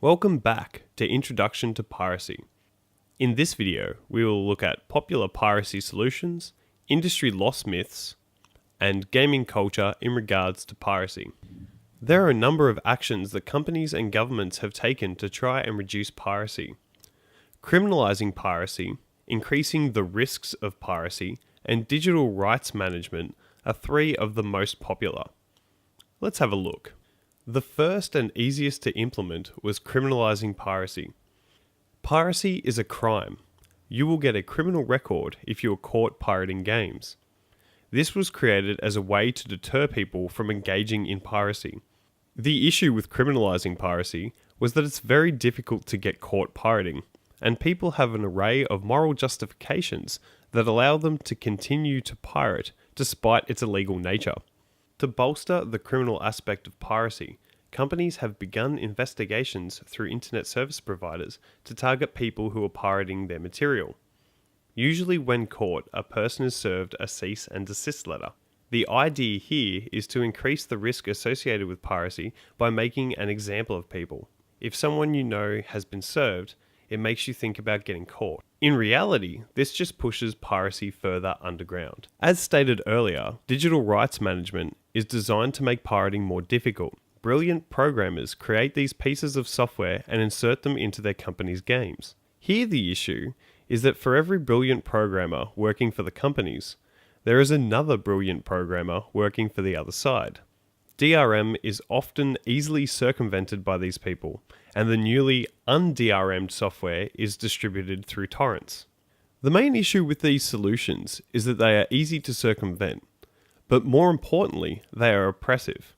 Welcome back to Introduction to Piracy. In this video, we will look at popular piracy solutions, industry loss myths, and gaming culture in regards to piracy. There are a number of actions that companies and governments have taken to try and reduce piracy. Criminalizing piracy, increasing the risks of piracy, and digital rights management are three of the most popular. Let's have a look. The first and easiest to implement was criminalizing piracy. Piracy is a crime. You will get a criminal record if you are caught pirating games. This was created as a way to deter people from engaging in piracy. The issue with criminalizing piracy was that it's very difficult to get caught pirating, and people have an array of moral justifications that allow them to continue to pirate despite its illegal nature. To bolster the criminal aspect of piracy, companies have begun investigations through internet service providers to target people who are pirating their material. Usually when caught, a person is served a cease and desist letter. The idea here is to increase the risk associated with piracy by making an example of people. If someone you know has been served, it makes you think about getting caught. In reality, this just pushes piracy further underground. As stated earlier, digital rights management is designed to make pirating more difficult. Brilliant programmers create these pieces of software and insert them into their company's games. Here the issue is that for every brilliant programmer working for the companies, there is another brilliant programmer working for the other side. DRM is often easily circumvented by these people, and the newly un-DRM'd software is distributed through torrents. The main issue with these solutions is that they are easy to circumvent, but more importantly, they are oppressive.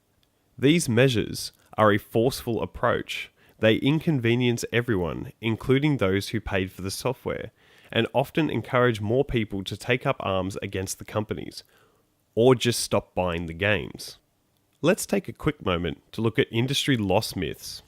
These measures are a forceful approach. They inconvenience everyone, including those who paid for the software, and often encourage more people to take up arms against the companies, or just stop buying the games. Let's take a quick moment to look at industry loss myths.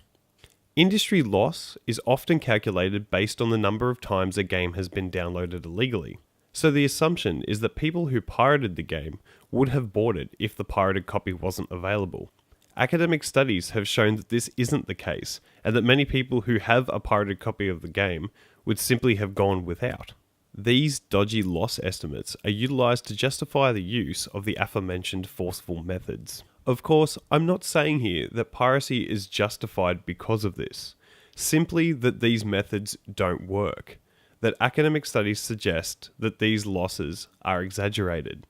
Industry loss is often calculated based on the number of times a game has been downloaded illegally. So the assumption is that people who pirated the game would have bought it if the pirated copy wasn't available. Academic studies have shown that this isn't the case, and that many people who have a pirated copy of the game would simply have gone without. These dodgy loss estimates are utilized to justify the use of the aforementioned forceful methods. Of course, I'm not saying here that piracy is justified because of this, simply that these methods don't work, that academic studies suggest that these losses are exaggerated.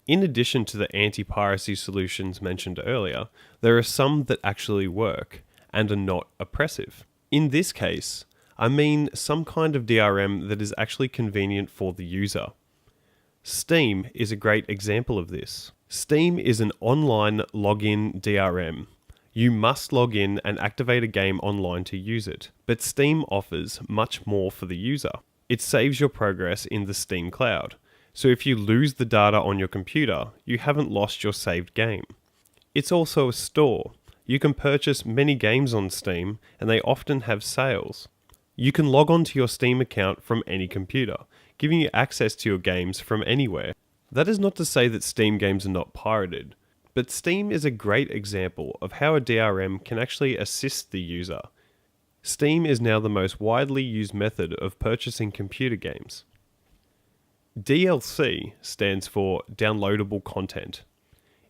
In addition to the anti-piracy solutions mentioned earlier, there are some that actually work and are not oppressive. In this case, I mean some kind of DRM that is actually convenient for the user. Steam is a great example of this. Steam is an online login DRM. You must log in and activate a game online to use it, but Steam offers much more for the user. It saves your progress in the Steam cloud, so if you lose the data on your computer, you haven't lost your saved game. It's also a store. You can purchase many games on Steam, and they often have sales. You can log on to your Steam account from any computer, giving you access to your games from anywhere. That is not to say that Steam games are not pirated, but Steam is a great example of how a DRM can actually assist the user. Steam is now the most widely used method of purchasing computer games. DLC stands for downloadable content.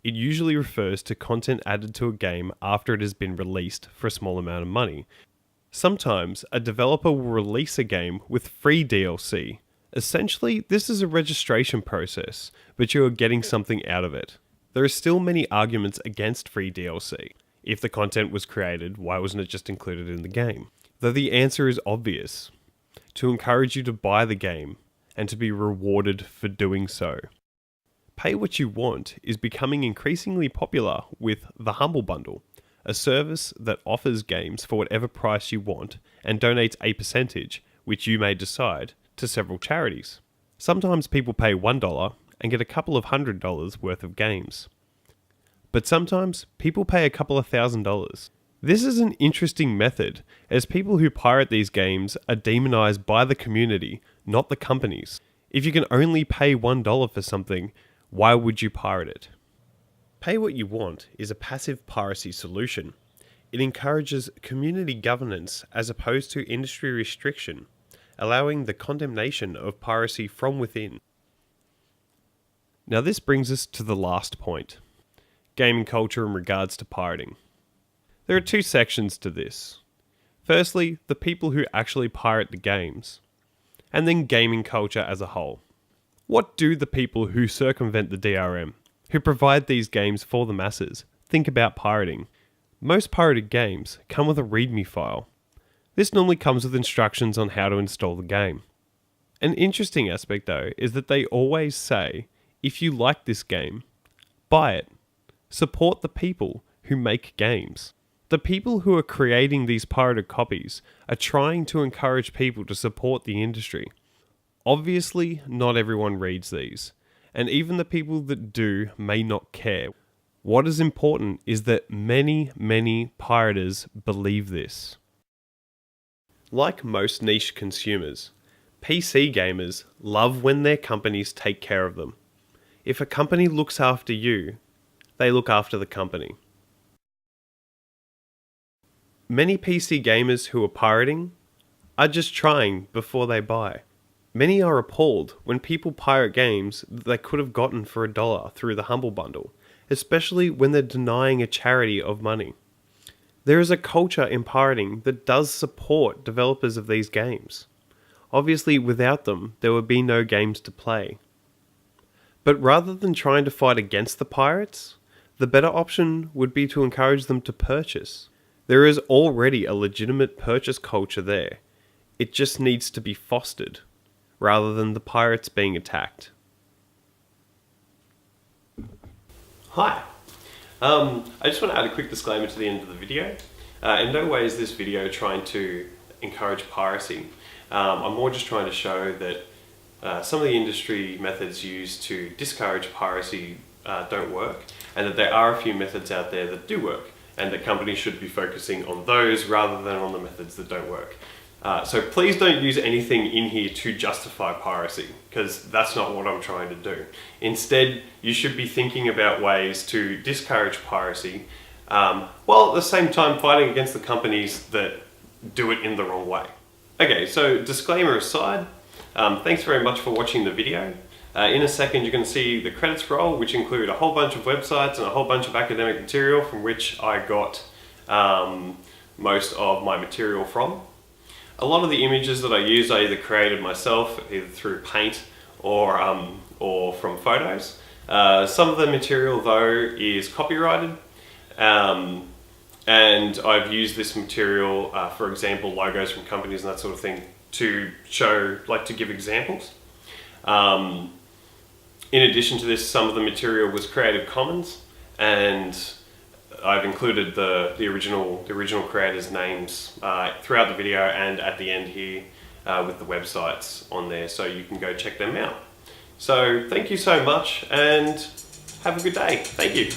It usually refers to content added to a game after it has been released for a small amount of money. Sometimes a developer will release a game with free DLC. Essentially, this is a registration process, but you are getting something out of it. There are still many arguments against free DLC. If the content was created, why wasn't it just included in the game? Though the answer is obvious: to encourage you to buy the game and to be rewarded for doing so. Pay what you want is becoming increasingly popular with the Humble Bundle, a service that offers games for whatever price you want and donates a percentage, which you may decide, to several charities. Sometimes people pay $1 and get a couple of $100 worth of games. But sometimes people pay a couple of $1,000. This is an interesting method, as people who pirate these games are demonized by the community, not the companies. If you can only pay $1 for something, why would you pirate it? Pay What You Want is a passive piracy solution. It encourages community governance as opposed to industry restriction, allowing the condemnation of piracy from within. Now this brings us to the last point, gaming culture in regards to pirating. There are two sections to this. Firstly, the people who actually pirate the games, and then gaming culture as a whole. What do the people who circumvent the DRM, who provide these games for the masses, think about pirating? Most pirated games come with a README file. This normally comes with instructions on how to install the game. An interesting aspect though is that they always say, if you like this game, buy it. Support the people who make games. The people who are creating these pirated copies are trying to encourage people to support the industry. Obviously, not everyone reads these, and even the people that do may not care. What is important is that many pirators believe this. Like most niche consumers, PC gamers love when their companies take care of them. If a company looks after you, they look after the company. Many PC gamers who are pirating are just trying before they buy. Many are appalled when people pirate games that they could have gotten for $1 through the Humble Bundle, especially when they're denying a charity of money. There is a culture in pirating that does support developers of these games. Obviously, without them, there would be no games to play. But rather than trying to fight against the pirates, the better option would be to encourage them to purchase. There is already a legitimate purchase culture there. It just needs to be fostered, rather than the pirates being attacked. Hi. I just want to add a quick disclaimer to the end of the video. In no way is this video trying to encourage piracy. I'm more just trying to show that some of the industry methods used to discourage piracy don't work, and that there are a few methods out there that do work, and that companies should be focusing on those rather than on the methods that don't work. So please don't use anything in here to justify piracy, because that's not what I'm trying to do. Instead, you should be thinking about ways to discourage piracy, while at the same time fighting against the companies that do it in the wrong way. Okay, so disclaimer aside, thanks very much for watching the video. In a second you're going to see the credits roll, which include a whole bunch of websites and a whole bunch of academic material from which I got most of my material from. A lot of the images that I use I either created myself, either through Paint or from photos. Some of the material though is copyrighted, and I've used this material, for example, logos from companies and that sort of thing, to show, to give examples. In addition to this, some of the material was Creative Commons, and I've included the original creators' names throughout the video and at the end here with the websites on there, so you can go check them out. So thank you so much and have a good day. Thank you.